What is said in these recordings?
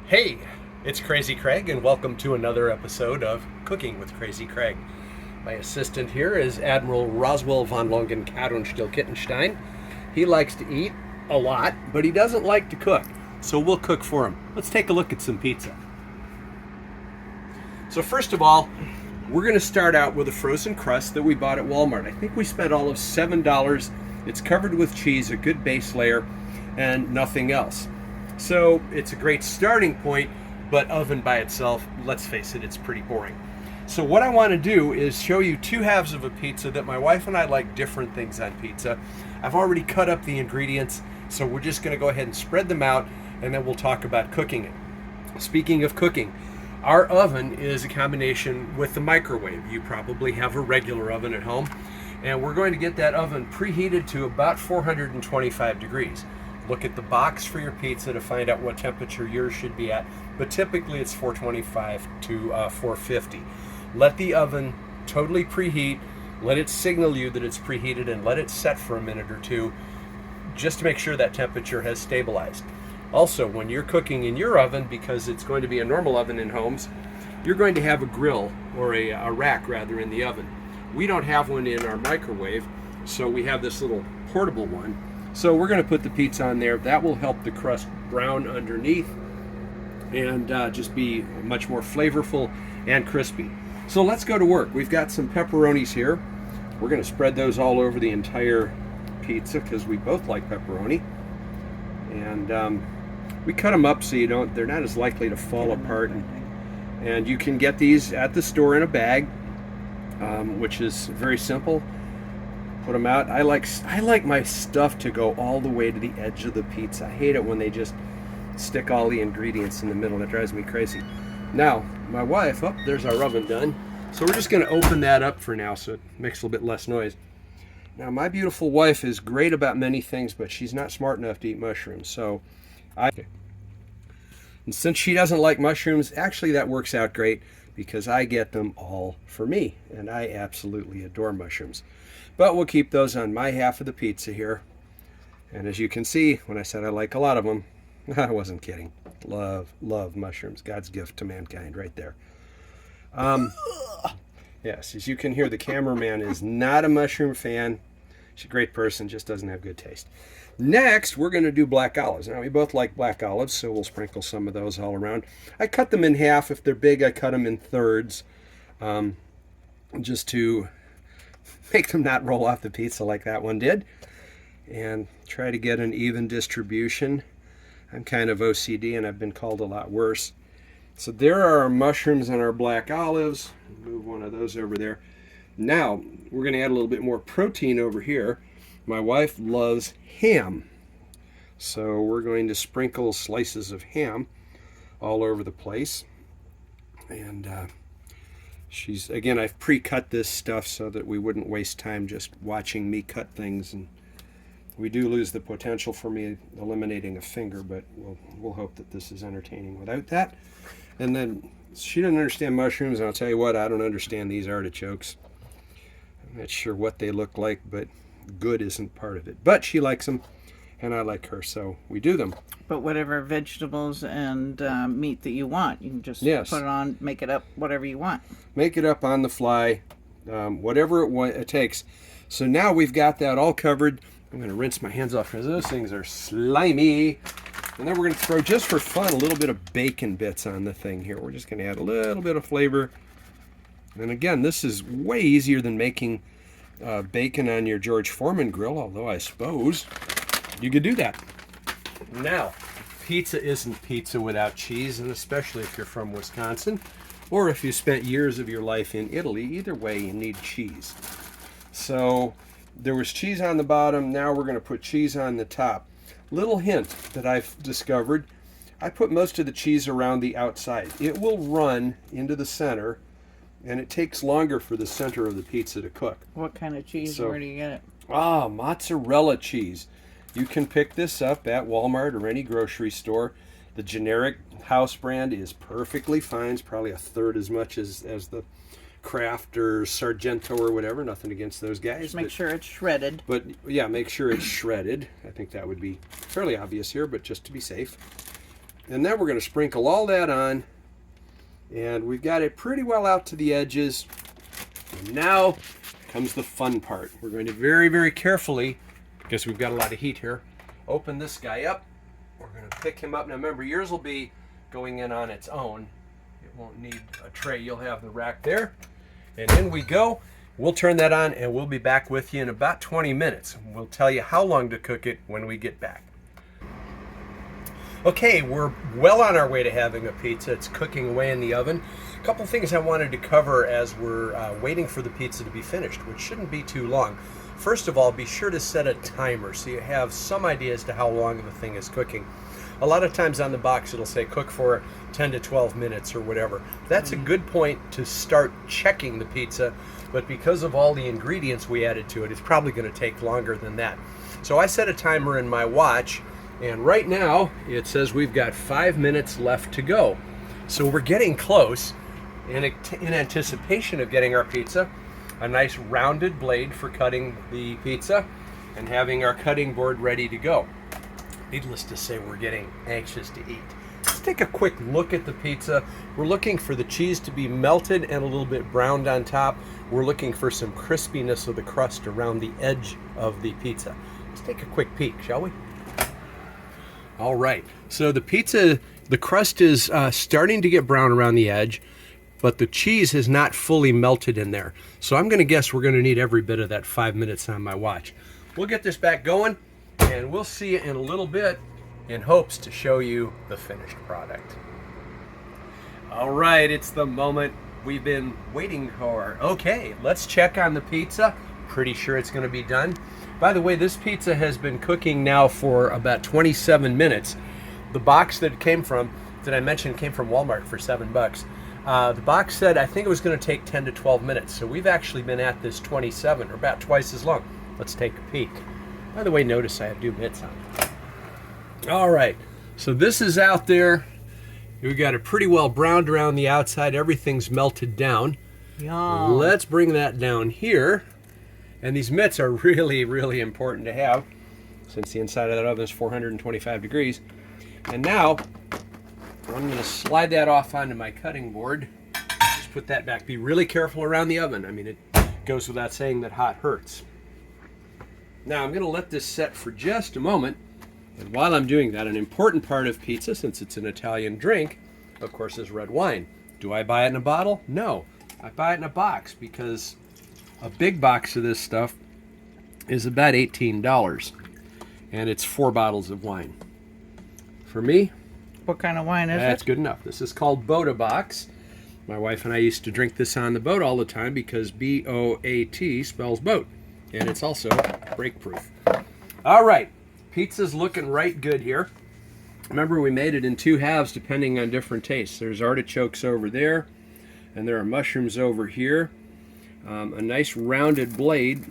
Hey, it's Crazy Craig, and welcome to another episode of Cooking with Crazy Craig. My assistant here is Admiral Roswell von Longen Kadonstiel Kittenstein. He likes to eat a lot, but he doesn't like to cook, so we'll cook for him. Let's take a look at some pizza. So first of all, we're going to start out with a frozen crust that we bought at Walmart. I think we spent all of $7. It's covered with cheese, a good base layer, and nothing else. So it's a great starting point, but oven by itself, let's face it, it's pretty boring. So what I want to do is show you two halves of a pizza that my wife and I like different things on pizza. I've already cut up the ingredients, so we're just going to go ahead and spread them out, and then we'll talk about cooking it. Speaking of cooking, our oven is a combination with the microwave. You probably have a regular oven at home, and we're going to get that oven preheated to about 425 degrees. Look at the box for your pizza to find out what temperature yours should be at, but typically it's 425 to 450. Let the oven totally preheat, let it signal you that it's preheated, and let it set for a minute or two just to make sure that temperature has stabilized. Also, when you're cooking in your oven, because it's going to be a normal oven in homes, you're going to have a grill, or a rack rather, in the oven. We don't have one in our microwave, so we have this little portable one. So we're going to put the pizza on there. That will help the crust brown underneath and just be much more flavorful and crispy. So let's go to work. We've got some pepperonis here. We're going to spread those all over the entire pizza because we both like pepperoni. And we cut them up so they're not as likely to fall apart. And you can get these at the store in a bag, which is very simple. Put them out. I like my stuff to go all the way to the edge of the pizza. I hate it when they just stick all the ingredients in the middle. It drives me crazy. Now, my wife, there's our oven done. So we're just going to open that up for now so it makes a little bit less noise. Now, my beautiful wife is great about many things, but she's not smart enough to eat mushrooms. And since she doesn't like mushrooms, actually that works out great because I get them all for me, and I absolutely adore mushrooms. But we'll keep those on my half of the pizza here. And as you can see, when I said I like a lot of them, I wasn't kidding. Love mushrooms. God's gift to mankind right there. Yes, as you can hear, the cameraman is not a mushroom fan. She's a great person, just doesn't have good taste. Next, we're going to do black olives. Now, we both like black olives, so we'll sprinkle some of those all around. I cut them in half. If they're big, I cut them in thirds, just to make them not roll off the pizza like that one did, and try to get an even distribution. I'm kind of OCD, and I've been called a lot worse. So there are our mushrooms and our black olives. Move one of those over there. Now, we're going to add a little bit more protein over here. My wife loves ham, so we're going to sprinkle slices of ham all over the place. And I've pre-cut this stuff so that we wouldn't waste time just watching me cut things. And we do lose the potential for me eliminating a finger, but we'll hope that this is entertaining without that. And then she doesn't understand mushrooms, and I'll tell you what, I don't understand these artichokes. I'm not sure what they look like, but good isn't part of it. But she likes them, and I like her, so we do them. But whatever vegetables and meat that you want, you can just put it on, make it up, whatever you want. Make it up on the fly, whatever it takes. So now we've got that all covered. I'm going to rinse my hands off because those things are slimy. And then we're going to throw, just for fun, a little bit of bacon bits on the thing here. We're just going to add a little bit of flavor. And again, this is way easier than making bacon on your George Foreman grill, although I suppose you could do that. Now, pizza isn't pizza without cheese, and especially if you're from Wisconsin, or if you spent years of your life in Italy, either way you need cheese. So there was cheese on the bottom, now we're going to put cheese on the top. Little hint that I've discovered, I put most of the cheese around the outside. It will run into the center, and it takes longer for the center of the pizza to cook. What kind of cheese? Where do you get it? Mozzarella cheese. You can pick this up at Walmart or any grocery store. The generic house brand is perfectly fine. It's probably a third as much as the Kraft or Sargento or whatever. Nothing against those guys. Just make sure it's shredded. But yeah, make sure it's shredded. I think that would be fairly obvious here, but just to be safe. And then we're going to sprinkle all that on. And we've got it pretty well out to the edges. And now comes the fun part. We're going to very, very carefully, because we've got a lot of heat here, open this guy up. We're going to pick him up. Now remember, yours will be going in on its own. It won't need a tray. You'll have the rack there. And in we go. We'll turn that on and we'll be back with you in about 20 minutes. We'll tell you how long to cook it when we get back. Okay, we're well on our way to having a pizza. It's cooking away in the oven. A couple things I wanted to cover as we're waiting for the pizza to be finished, which shouldn't be too long. First of all, be sure to set a timer so you have some idea as to how long the thing is cooking. A lot of times on the box it'll say cook for 10 to 12 minutes or whatever. That's a good point to start checking the pizza, but because of all the ingredients we added to it, it's probably going to take longer than that. So I set a timer in my watch, and right now it says we've got 5 minutes left to go. So we're getting close. In anticipation of getting our pizza, a nice rounded blade for cutting the pizza, and having our cutting board ready to go. Needless to say, we're getting anxious to eat. Let's take a quick look at the pizza. We're looking for the cheese to be melted and a little bit browned on top. We're looking for some crispiness of the crust around the edge of the pizza. Let's take a quick peek, shall we? All right, so the pizza, the crust is starting to get brown around the edge, but the cheese has not fully melted in there. So I'm going to guess we're going to need every bit of that 5 minutes on my watch. We'll get this back going, and we'll see you in a little bit in hopes to show you the finished product. All right, it's the moment we've been waiting for. Okay, let's check on the pizza. Pretty sure it's going to be done. By the way, this pizza has been cooking now for about 27 minutes. The box that it came from, that I mentioned, came from Walmart for $7. The box said I think it was going to take 10 to 12 minutes. So we've actually been at this 27, or about twice as long. Let's take a peek. By the way, notice I have new mitts on. All right, so this is out there. We got it pretty well browned around the outside. Everything's melted down. Yum. Let's bring that down here. And these mitts are really, really important to have, since the inside of that oven is 425 degrees. And now, I'm going to slide that off onto my cutting board. Just put that back. Be really careful around the oven. I mean, it goes without saying that hot hurts. Now, I'm going to let this set for just a moment. And while I'm doing that, an important part of pizza, since it's an Italian drink, of course, is red wine. Do I buy it in a bottle? No. I buy it in a box because a big box of this stuff is about $18, and it's 4 bottles of wine. For me, what kind of wine is that's it? good enough. This is called Boat Box. My wife and I used to drink this on the boat all the time because B-O-A-T spells boat, and it's also break-proof. All right, pizza's looking right good here. Remember, we made it in 2 halves depending on different tastes. There's artichokes over there, and there are mushrooms over here. A nice rounded blade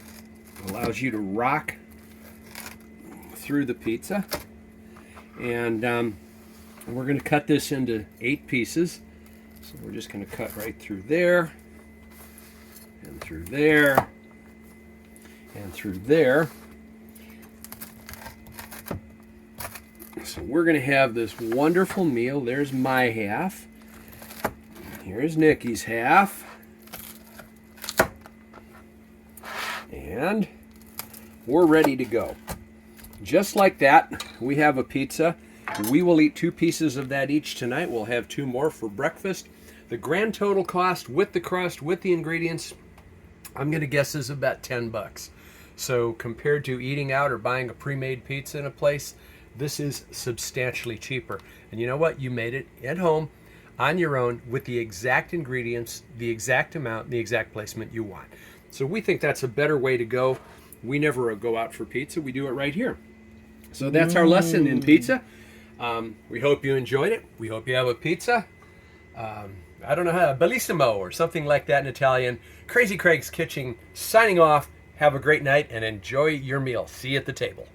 allows you to rock through the pizza. And we're going to cut this into 8 pieces. So we're just going to cut right through there, and through there, and through there. So we're going to have this wonderful meal. There's my half. Here's Nikki's half. And we're ready to go. Just like that, we have a pizza. We will eat 2 pieces of that each tonight. We'll have 2 more for breakfast. The grand total cost with the crust, with the ingredients, I'm going to guess is about $10. So compared to eating out or buying a pre-made pizza in a place, this is substantially cheaper. And you know what? You made it at home on your own with the exact ingredients, the exact amount, the exact placement you want. So we think that's a better way to go. We never go out for pizza. We do it right here. So that's our lesson in pizza. We hope you enjoyed it. We hope you have a pizza. I don't know how, bellissimo or something like that in Italian. Crazy Craig's Kitchen signing off. Have a great night and enjoy your meal. See you at the table.